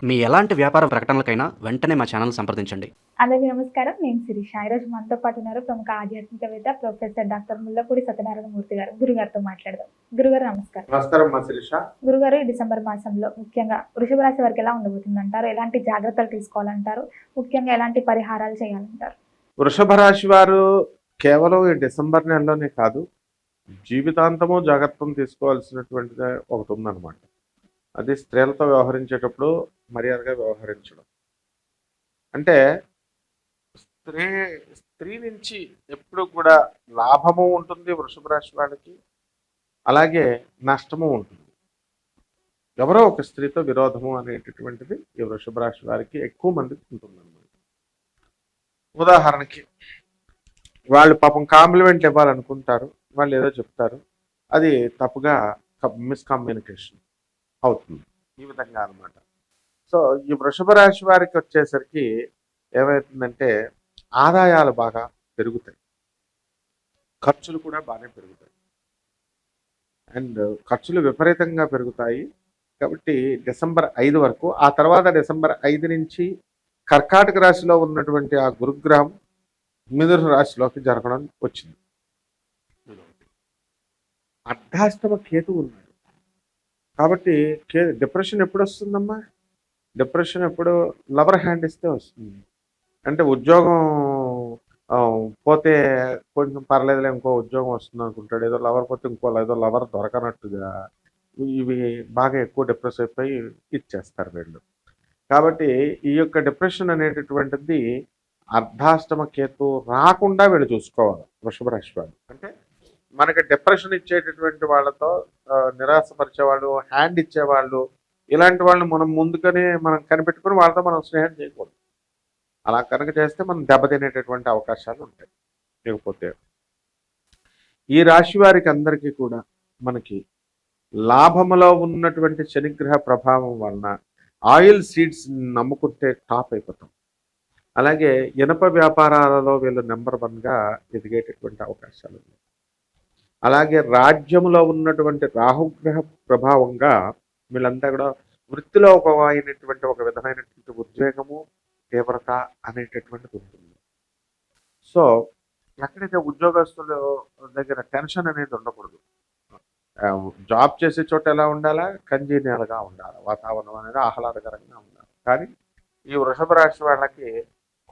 మీ ఎలాంటి వ్యాపార ప్రకటనలకైనా వెంటనే మా ఛానల్ సంప్రదించండి. అందరికీ నమస్కారం. నేను శిరీష. ఈరోజు మనతో పాటు ఉన్నారు ప్రముఖ ఆధ్యాత్మికవేత్త ప్రొఫెసర్ డాక్టర్ ముల్లపూడి సత్యనారాయణ మూర్తి గారు. గురుగారితో మాట్లాడదాం. గురుగారు నమస్కారం. నమస్కారం మా శిరీష. గురుగారు, ఈ డిసెంబర్ మాసంలో ముఖ్యంగా వృషభ రాశి వారికి ఎలా ఉండబోతుందంటారు? ఎలాంటి జాగ్రత్తలు తీసుకోవాలంటారు? ముఖ్యంగా ఎలాంటి పరిహారాలు చేయాలంటారు? వృషభ రాశి వారు కేవలం ఈ డిసెంబర్ నెలలోనే కాదు, జీవితాంతము జాగ్రత్తలు తీసుకోవాల్సినటువంటిది ఒకటి ఉందన్నమాట. అది స్త్రీలతో వ్యవహరించేటప్పుడు మర్యాదగా వ్యవహరించడం. అంటే స్త్రీ నుంచి ఎప్పుడు కూడా లాభము ఉంటుంది వృషభ రాశి వాళ్ళకి, అలాగే నష్టము ఉంటుంది. ఎవరో ఒక స్త్రీతో విరోధము అనేటటువంటిది ఈ వృషభ రాశి వారికి ఎక్కువ మందికి ఉంటుందన్నమాట. ఉదాహరణకి వాళ్ళు పాపం కాంప్లిమెంట్లు ఇవ్వాలనుకుంటారు, వాళ్ళు ఏదో చెప్తారు, అది తప్పుగా మిస్కమ్యూనికేషన్ అవుతుంది. ఈ విధంగా అనమాట. సో ఈ వృషభ రాశి వారికి వచ్చేసరికి ఏమవుతుందంటే ఆదాయాలు బాగా పెరుగుతాయి, ఖర్చులు కూడా బాగానే పెరుగుతాయి. అండ్ ఖర్చులు విపరీతంగా పెరుగుతాయి. కాబట్టి డిసెంబర్ 5 వరకు, ఆ తర్వాత డిసెంబర్ 5 నుంచి కర్కాటక రాశిలో ఉన్నటువంటి ఆ గురుగ్రహం మిథున రాశిలోకి జరగడం వచ్చింది. అర్ధాష్టమ కేతు ఉన్నాడు. కాబట్టి డిప్రెషన్ ఎప్పుడు వస్తుందమ్మా? డిప్రెషన్ ఎప్పుడు లవర్ హ్యాండ్ ఇస్తే వస్తుంది. అంటే ఉద్యోగం పోతే కొంచెం పర్లేదులే, ఇంకో ఉద్యోగం వస్తుంది అనుకుంటాడు. ఏదో లవర్ పోతే ఏదో లవర్ దొరకనట్టుగా ఇవి బాగా ఎక్కువ డిప్రెస్ అయిపోయి ఇచ్చేస్తారు వీళ్ళు. కాబట్టి ఈ యొక్క డిప్రెషన్ అనేటటువంటిది అర్ధాష్టమ కేతు రాకుండా వీళ్ళు చూసుకోవాలి వృషభ రాశి వాళ్ళు. అంటే మనకి డిప్రెషన్ ఇచ్చేటటువంటి వాళ్ళతో, నిరాశపరిచేవాళ్ళు, హ్యాండ్ ఇచ్చేవాళ్ళు, ఇలాంటి వాళ్ళు మనం ముందుగానే మనం కనిపెట్టుకుని వాళ్ళతో మనం స్నేహం చేయకూడదు. అలా కనుక చేస్తే మనం దెబ్బతినేటటువంటి అవకాశాలు ఉంటాయి. లేకపోతే ఈ రాశి వారికి అందరికీ కూడా మనకి లాభములో ఉన్నటువంటి శనిగ్రహ ప్రభావం వలన ఆయిల్ సీడ్స్ నమ్ముకుంటే టాప్ అయిపోతాం. అలాగే ఇనప వ్యాపారాలలో వీళ్ళు నెంబర్ 1గా ఎదిగేటటువంటి అవకాశాలు ఉన్నాయి. అలాగే రాజ్యంలో ఉన్నటువంటి రాహుగ్రహ ప్రభావంగా వీళ్ళంతా కూడా వృత్తిలో ఒక విధమైనటువంటి ఉద్వేగము, తీవ్రత అనేటటువంటిది ఉంటుంది. సో ఎక్కడైతే ఉద్యోగస్తుల దగ్గర టెన్షన్ అనేది ఉండకూడదు. జాబ్ చేసే చోట ఎలా ఉండాలా? కంజీనియల్గా ఉండాలి, వాతావరణం అనేది ఆహ్లాదకరంగా ఉండాలి. కానీ ఈ వృషభ రాశి వాళ్ళకి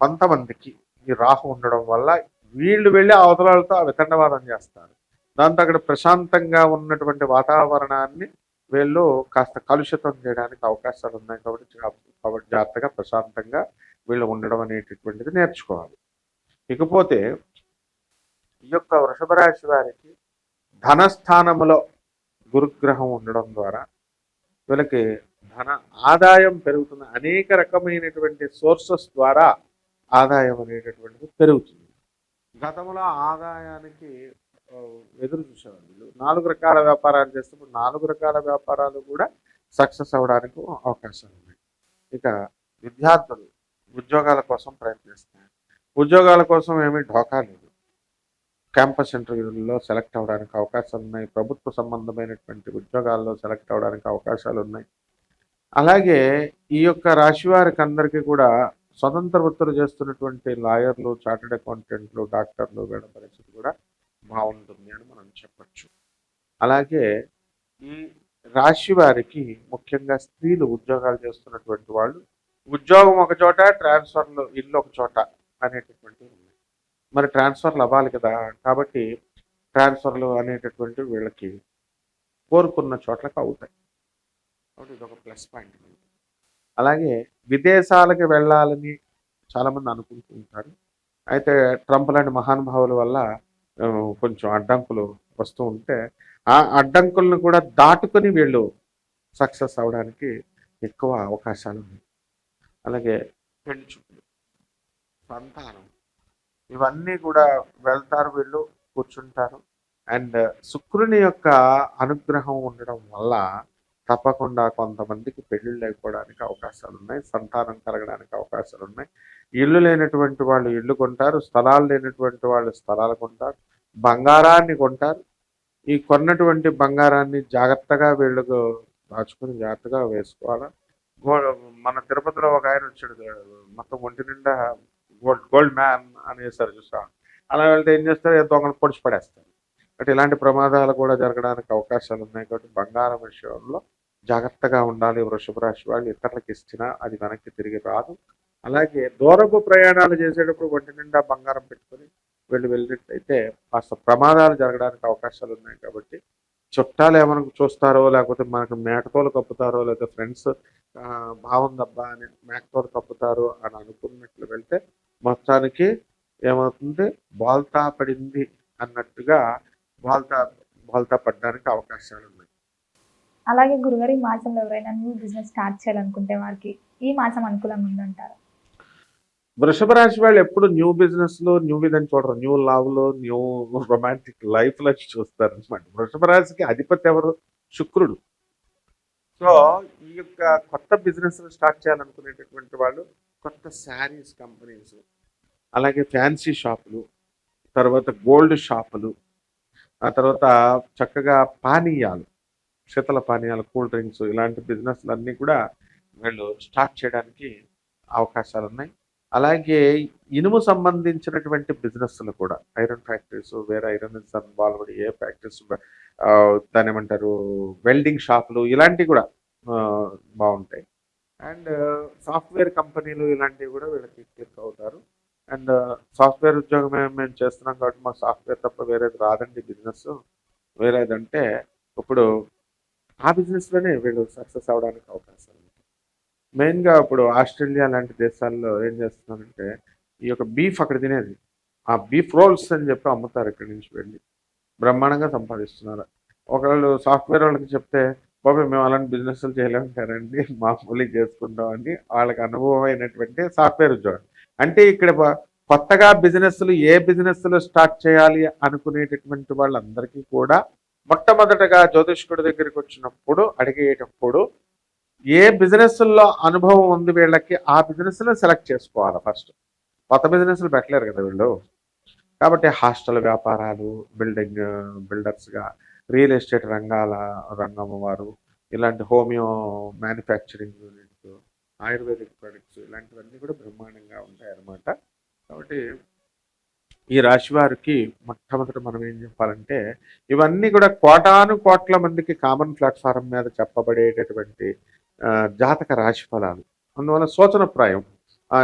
కొంతమందికి ఈ రాహు ఉండడం వల్ల వీళ్ళు వెళ్ళి అవతలాలతో వితండవాదం చేస్తారు. దాంతో అక్కడ ప్రశాంతంగా ఉన్నటువంటి వాతావరణాన్ని వీళ్ళు కాస్త కలుషితం చేయడానికి అవకాశాలు ఉన్నాయి. కాబట్టి జాగ్రత్తగా ప్రశాంతంగా వీళ్ళు ఉండడం అనేటటువంటిది నేర్చుకోవాలి. ఇకపోతే ఈ యొక్క వృషభ రాశి వారికి ధనస్థానములో గురుగ్రహం ఉండడం ద్వారా వీళ్ళకి ధన ఆదాయం పెరుగుతుంది. అనేక రకమైనటువంటి సోర్సెస్ ద్వారా ఆదాయం అనేటటువంటిది పెరుగుతుంది. గతంలో ఆదాయానికి ఎదురు చూసేవాళ్ళు. వీళ్ళు 4 రకాల వ్యాపారాలు చేస్తున్నప్పుడు 4 రకాల వ్యాపారాలు కూడా సక్సెస్ అవ్వడానికి అవకాశాలు ఉన్నాయి. ఇక విద్యార్థులు ఉద్యోగాల కోసం ప్రయత్నిస్తారు. ఉద్యోగాల కోసం ఏమీ ఢోకా లేదు. క్యాంపస్ ఇంటర్వ్యూల్లో సెలెక్ట్ అవ్వడానికి అవకాశాలు ఉన్నాయి. ప్రభుత్వ సంబంధమైనటువంటి ఉద్యోగాల్లో సెలెక్ట్ అవ్వడానికి అవకాశాలు ఉన్నాయి. అలాగే ఈ యొక్క రాశి వారికి అందరికీ కూడా స్వతంత్ర వృత్తులు చేస్తున్నటువంటి లాయర్లు, చార్టెడ్ అకౌంటెంట్లు, డాక్టర్లు వీళ్ళ పరిస్థితి కూడా బాగుంటుంది అని మనం చెప్పచ్చు. అలాగే ఈ రాశి వారికి ముఖ్యంగా స్త్రీలు ఉద్యోగాలు చేస్తున్నటువంటి వాళ్ళు ఉద్యోగం ఒక చోట, ట్రాన్స్ఫర్లు ఇల్లు ఒక చోట అనేటటువంటివి ఉన్నాయి. మరి ట్రాన్స్ఫర్లు అవ్వాలి కదా, కాబట్టి ట్రాన్స్ఫర్లు అనేటటువంటివి వీళ్ళకి కోరుకున్న చోట్లకు అవుతాయి. కాబట్టి ఇది ఒక ప్లస్ పాయింట్. అలాగే విదేశాలకు వెళ్ళాలని చాలామంది అనుకుంటూ ఉంటారు. అయితే ట్రంప్ లాంటి మహానుభావుల వల్ల కొంచెం అడ్డంకులు వస్తూ ఉంటే ఆ అడ్డంకులను కూడా దాటుకొని వీళ్ళు సక్సెస్ అవడానికి ఎక్కువ అవకాశాలు ఉన్నాయి. అలాగే పెళ్లి చూపులు, సంతానం, ఇవన్నీ కూడా వెళ్తారు, వీళ్ళు కూర్చుంటారు. అండ్ శుక్రుని యొక్క అనుగ్రహం ఉండడం వల్ల తప్పకుండా కొంతమందికి పెళ్ళిళ్ళు అయిపోవడానికి అవకాశాలు ఉన్నాయి, సంతానం కలగడానికి అవకాశాలు ఉన్నాయి. ఇల్లు లేనటువంటి వాళ్ళు ఇల్లు కొంటారు, స్థలాలు లేనటువంటి వాళ్ళు స్థలాలు కొంటారు, బంగారాన్ని కొంటారు. ఈ కొన్నటువంటి బంగారాన్ని జాగ్రత్తగా వీళ్ళకు దాచుకుని జాగ్రత్తగా వేసుకోవాలా. మన తిరుపతిలో ఒక ఆయన వచ్చాడు, మొత్తం ఒంటి నిండా గోల్డ్ మ్యాన్ అనేసారు చూసా. అలా వెళ్తే ఏం చేస్తారు, ఏదో దొంగలు పొడిచి పడేస్తారు. బట్ ఇలాంటి ప్రమాదాలు కూడా జరగడానికి అవకాశాలు ఉన్నాయి. కాబట్టి బంగారం విషయంలో జాగ్రత్తగా ఉండాలి. వృషభ రాశి వాళ్ళు ఇతరులకు ఇచ్చినా అది వెనక్కి తిరిగి రాదు. అలాగే దూరపు ప్రయాణాలు చేసేటప్పుడు ఒంటి నిండా బంగారం పెట్టుకొని వెళ్ళినట్లయితే కాస్త ప్రమాదాలు జరగడానికి అవకాశాలు ఉన్నాయి. కాబట్టి చుట్టాలు ఏమైనా చూస్తారో, లేకపోతే మనకు మేకతోలు కప్పుతారో, లేకపోతే ఫ్రెండ్స్ బాగుందబ్బా అని మేకతోలు కప్పుతారో అని అనుకున్నట్లు వెళ్తే మొత్తానికి ఏమవుతుంది, బోల్తా పడింది అన్నట్టుగా బోల్తా పడడానికి అవకాశాలు ఉన్నాయి. అలాగే గురుగారు, ఈ మాసంలో ఎవరైనా న్యూ బిజినెస్ స్టార్ట్ చేయాలనుకుంటే వారికి ఈ మాసం అనుకూలంగా ఉందంటారు? వృషభ రాశి వాళ్ళు ఎప్పుడు న్యూ బిజినెస్ లో న్యూ విధంగా చూడరు, న్యూ లవ్ లో, న్యూ రొమాంటిక్ లైఫ్ లో చూస్తారు అనమాట. వృషభ రాశికి అధిపతి ఎవరు? శుక్రుడు. సో ఈ యొక్క కొత్త బిజినెస్ స్టార్ట్ చేయాలనుకునేటటువంటి వాళ్ళు కొత్త శారీస్ కంపెనీస్, అలాగే ఫ్యాన్సీ షాపులు, తర్వాత గోల్డ్ షాపులు, ఆ తర్వాత చక్కగా పానీయాలు, శీతల పానీయాలు, కూల్ డ్రింక్స్, ఇలాంటి బిజినెస్లు అన్నీ కూడా వీళ్ళు స్టార్ట్ చేయడానికి అవకాశాలు ఉన్నాయి. అలాగే ఇనుము సంబంధించినటువంటి బిజినెస్లు కూడా, ఐరన్ ఫ్యాక్టరీస్, వేరే ఐరన్ ఇన్వాల్వ్డ్ ఏ ఫ్యాక్టరీస్, దాని ఏమంటారు, వెల్డింగ్ షాపులు, ఇలాంటివి కూడా బాగుంటాయి. అండ్ సాఫ్ట్వేర్ కంపెనీలు ఇలాంటివి కూడా వీళ్ళకి క్లిక్ అవుతారు. అండ్ సాఫ్ట్వేర్ ఉద్యోగం మేము చేస్తున్నాం కాబట్టి మాకు సాఫ్ట్వేర్ తప్ప వేరేది రాదండి బిజినెస్, వేరేదంటే ఇప్పుడు ఆ బిజినెస్లోనే వీళ్ళు సక్సెస్ అవడానికి అవకాశం ఉంది. మెయిన్గా ఇప్పుడు ఆస్ట్రేలియా లాంటి దేశాల్లో ఏం చేస్తున్నారంటే ఈ యొక్క బీఫ్ అక్కడ తినేది, ఆ బీఫ్ రోల్స్ అని చెప్పి అమ్ముతారు, ఇక్కడి నుంచి వెళ్ళి బ్రహ్మాండంగా సంపాదిస్తున్నారు. ఒకళ్ళు సాఫ్ట్వేర్ వాళ్ళకి చెప్తే, బాబు మేము అలాంటి బిజినెస్లు చేయలేమంటారండి, మామూలు చేసుకుంటామని వాళ్ళకి అనుభవం అయినటువంటి సాఫ్ట్వేర్ ఉద్యోగం. అంటే ఇక్కడ కొత్తగా బిజినెస్లు, ఏ బిజినెస్లు స్టార్ట్ చేయాలి అనుకునేటటువంటి వాళ్ళందరికీ కూడా మొట్టమొదటగా జ్యోతిష్కుడి దగ్గరికి వచ్చినప్పుడు అడిగేటప్పుడు ఏ బిజినెస్లో అనుభవం ఉంది వీళ్ళకి, ఆ బిజినెస్లో సెలెక్ట్ చేసుకోవాలి ఫస్ట్. కొత్త బిజినెస్లు పెట్టలేరు కదా వీళ్ళు. కాబట్టి హాస్టల్ వ్యాపారాలు, బిల్డర్స్గా, రియల్ ఎస్టేట్ రంగం వారు, ఇలాంటి homeo manufacturing units, ayurvedic products, ఇలాంటివన్నీ కూడా బ్రహ్మాండంగా ఉంటాయి అన్నమాట. కాబట్టి ఈ రాశి వారికి మొట్టమొదట మనం ఏం చెప్పాలంటే, ఇవన్నీ కూడా కోట్ల మందికి కామన్ ప్లాట్ఫారం మీద చెప్పబడేటటువంటి జాతక రాశి ఫలాలు. అందువల్ల సూచనప్రాయం.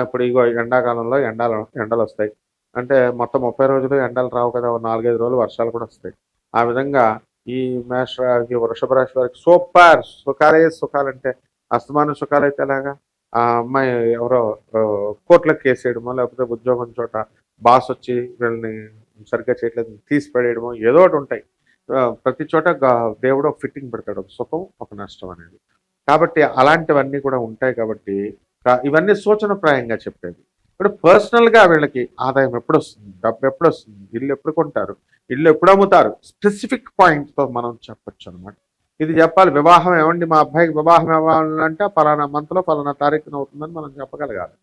ఇప్పుడు ఇగో ఎండాకాలంలో ఎండలు వస్తాయి అంటే మొత్తం 30 రోజులు ఎండలు రావు కదా, 4-5 రోజులు వర్షాలు కూడా వస్తాయి. ఆ విధంగా ఈ వృషభ రాశి వారికి సూపర్ సుఖాలంటే అస్తమాన సుఖాలు అయితే ఎలాగా, ఆ అమ్మాయి ఎవరో కోర్టులకు కేసేయడమో, లేకపోతే ఉద్యోగం చోట బాస్ వచ్చి వీళ్ళని సరిగ్గా చేయట్లేదు తీసి పడేయడమో, ఏదో ఒకటి ఉంటాయి. ప్రతి చోట దేవుడు ఒక ఫిట్టింగ్ పెడతాడు, ఒక సుఖం ఒక నష్టం అనేది. కాబట్టి అలాంటివన్నీ కూడా ఉంటాయి. కాబట్టి ఇవన్నీ సూచనప్రాయంగా చెప్పేది. ఇప్పుడు పర్సనల్గా వీళ్ళకి ఆదాయం ఎప్పుడు వస్తుంది, డబ్బు ఎప్పుడు వస్తుంది, ఇల్లు ఎప్పుడు కొంటారు, ఇల్లు ఎప్పుడు అమ్ముతారు, స్పెసిఫిక్ పాయింట్తో మనం చెప్పొచ్చు అనమాట. ఇది చెప్పాలి. వివాహం ఏమండి, మా అబ్బాయికి వివాహం ఇవ్వాలంటే పలానా మంత్లో పలానా తారీఖున అవుతుందని మనం చెప్పగలగాలి.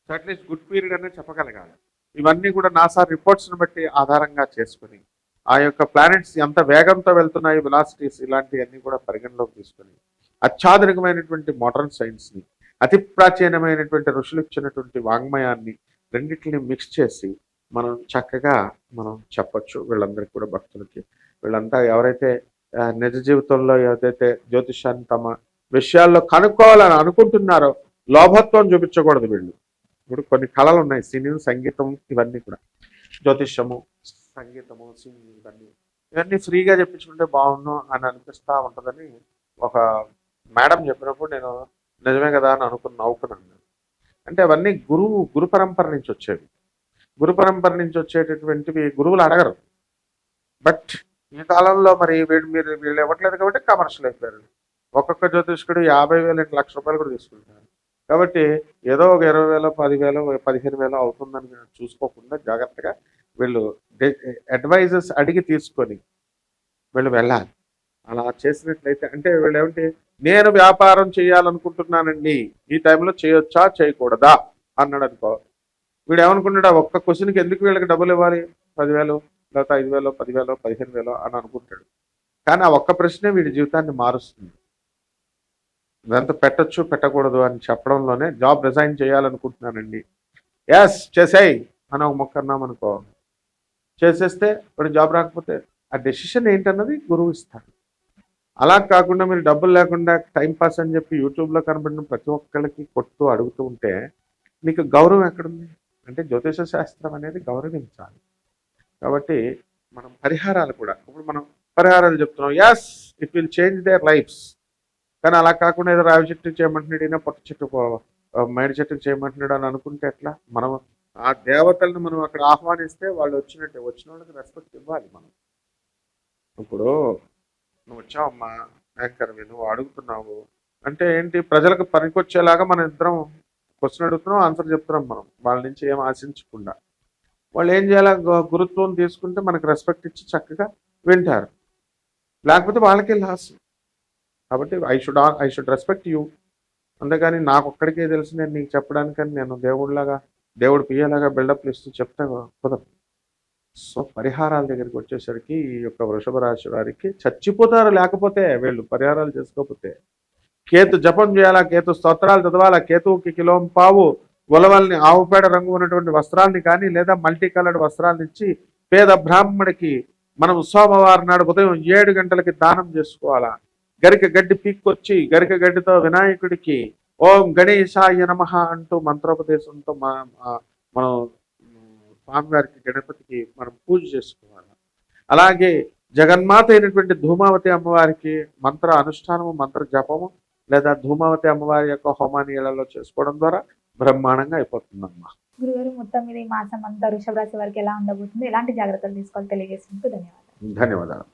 అట్లీస్ట్ గుడ్ పీరియడ్ అనేది చెప్పగలగాలి. ఇవన్నీ కూడా నాసా రిపోర్ట్స్ని బట్టి ఆధారంగా చేసుకుని, ఆ యొక్క ప్లానెట్స్ ఎంత వేగంతో వెళ్తున్నాయి, వెలాసిటీస్, ఇలాంటివన్నీ కూడా పరిగణలోకి తీసుకొని అత్యాధునికమైనటువంటి మోడర్న్ సైన్స్ని, అతి ప్రాచీనమైనటువంటి ఋషులు ఇచ్చినటువంటి వాంగ్మయాన్ని రెండింటిని మిక్స్ చేసి మనం చక్కగా మనం చెప్పొచ్చు వీళ్ళందరికీ కూడా, భక్తులకి. వీళ్ళంతా ఎవరైతే నిజ జీవితంలో ఏదైతే జ్యోతిష్యాన్ని తమ విషయాల్లో కనుక్కోవాలని అనుకుంటున్నారో లోభత్వం చూపించకూడదు వీళ్ళు. ఇప్పుడు కొన్ని కళలు ఉన్నాయి, సినీ, సంగీతం, ఇవన్నీ కూడా, జ్యోతిష్యము, సంగీతము, సింగింగ్, ఇవన్నీ ఫ్రీగా చెప్పించుకుంటే బాగుండు అని అనిపిస్తూ ఉంటుందని ఒక మేడం చెప్పినప్పుడు నేను నిజమే కదా అని నవ్వుకున్నాను. అంటే అవన్నీ గురు పరంపర నుంచి వచ్చేవి. గురు పరంపర నుంచి వచ్చేటటువంటివి గురువులు అడగరు. బట్ ఈ కాలంలో మరి వీళ్ళు ఇవ్వట్లేదు కాబట్టి కమర్షియల్ అయిపోయారు. ఒక్కొక్క జ్యోతిష్కుడు 50,000 1,00,000 రూపాయలు కూడా తీసుకుంటారు. కాబట్టి ఏదో ఒక 20,000 10,000 15,000 అవుతుందని చూసుకోకుండా జాగ్రత్తగా వీళ్ళు అడ్వైజర్స్ అడిగి తీసుకొని వీళ్ళు వెళ్ళాలి. అలా చేసినట్లయితే అంటే వీళ్ళు ఏమిటి, నేను వ్యాపారం చేయాలనుకుంటున్నానండి, ఈ టైంలో చేయొచ్చా చేయకూడదా అన్నాడు అనుకో, వీడు ఏమనుకుంటాడు, ఒక్క క్వశ్చన్కి ఎందుకు వీళ్ళకి డబ్బులు ఇవ్వాలి, 10,000 లేకపోతే 5,000 10,000 15,000 అని అనుకుంటాడు. కానీ ఆ ఒక్క ప్రశ్నే వీడి జీవితాన్ని మారుస్తుంది. ఇదంతా పెట్టచ్చు పెట్టకూడదు అని చెప్పడంలోనే జాబ్ రిజైన్ చేయాలనుకుంటున్నానండి, ఎస్ చేసేయి అని ఒక మొక్క అన్నామనుకో, చేసేస్తే ఇప్పుడు జాబ్ రాకపోతే ఆ డెసిషన్ ఏంటన్నది గురువు ఇస్తాడు. అలా కాకుండా మీరు డబ్బులు లేకుండా టైం పాస్ అని చెప్పి యూట్యూబ్లో కనబడిన ప్రతి ఒక్కరికి కొట్టు అడుగుతూ ఉంటే మీకు గౌరవం ఎక్కడుంది? అంటే జ్యోతిష శాస్త్రం అనేది గౌరవించాలి. కాబట్టి మనం పరిహారాలు కూడా, ఇప్పుడు మనం పరిహారాలు చెప్తున్నాం, yes it will change their lives. కానీ అలా కాకుండా ఏదో రావి చెట్టు చేయమంటున్నాడు, ఈయన పొట్ట చెట్టు మేడి చెట్టుకు చేయమంటున్నాడు అని అనుకుంటే ఎట్లా? మనం ఆ దేవతలను మనం అక్కడ ఆహ్వానిస్తే వాళ్ళు వచ్చినట్టే, వచ్చిన వాళ్ళకి రెస్పెక్ట్ ఇవ్వాలి మనం. ఇప్పుడు నువ్వు వచ్చావమ్మా యాంకర్వి, నువ్వు అడుగుతున్నావు అంటే ఏంటి, ప్రజలకు పనికొచ్చేలాగా మన ఇద్దరం క్వశ్చన్ అడుగుతున్నాం, ఆన్సర్ చెప్తున్నాం. మనం వాళ్ళ నుంచి ఏం ఆశించకుండా వాళ్ళు ఏం చేయాలి, గురుత్వం తీసుకుంటే మనకు రెస్పెక్ట్ ఇచ్చి చక్కగా వింటారు, లేకపోతే వాళ్ళకే లాస్. కాబట్టి ఐ షుడ్ రెస్పెక్ట్ యూ. అంతేగాని నాకు ఒక్కడికే తెలిసి నేను నీకు చెప్పడానికని నేను దేవుడు పియ్యేలాగా బిల్డప్లు ఇస్తూ చెప్తే కుదరదు. సో పరిహారాల దగ్గరికి వచ్చేసరికి ఈ యొక్క వృషభ రాశి వారికి చచ్చిపోతారు, లేకపోతే వీళ్ళు పరిహారాలు చేసుకోకపోతే. కేతు జపం చేయాలా, కేతు స్తోత్రాలు చదవాలా, కేతువుకి కిలోం పావు ఉలవల్ని ఆవుపేడ రంగు ఉన్నటువంటి వస్త్రాలని కానీ లేదా మల్టీ కలర్డ్ వస్త్రాలను ఇచ్చి పేద బ్రాహ్మడికి మనం సోమవారం నాడు ఉదయం 7 గంటలకి దానం చేసుకోవాలా. గరిక గడ్డి పీక్కొచ్చి గరిక గడ్డితో వినాయకుడికి ఓం గణేశాయ నమః అంటూ మంత్రోపదేశంతో మనం స్వామివారికి గణపతికి మనం పూజ చేసుకోవాలి. అలాగే జగన్మాత అయినటువంటి ధూమావతి అమ్మవారికి మంత్ర అనుష్ఠానము, మంత్ర జపము లేదా ధూమావతి అమ్మవారి యొక్క హోమాన్ని ఇళ్లలో చేసుకోవడం ద్వారా బ్రహ్మాండంగా అయిపోతుందమ్మా. గురుగారు, మొత్తం మీద ఈ మాసం అంతా వృషభ రాశి వారికి ఎలా ఉండబోతుంది, ఎలాంటి జాగ్రత్తలు తీసుకోవాలి తెలియజేసినందుకు ధన్యవాదాలు. ధన్యవాదాలు.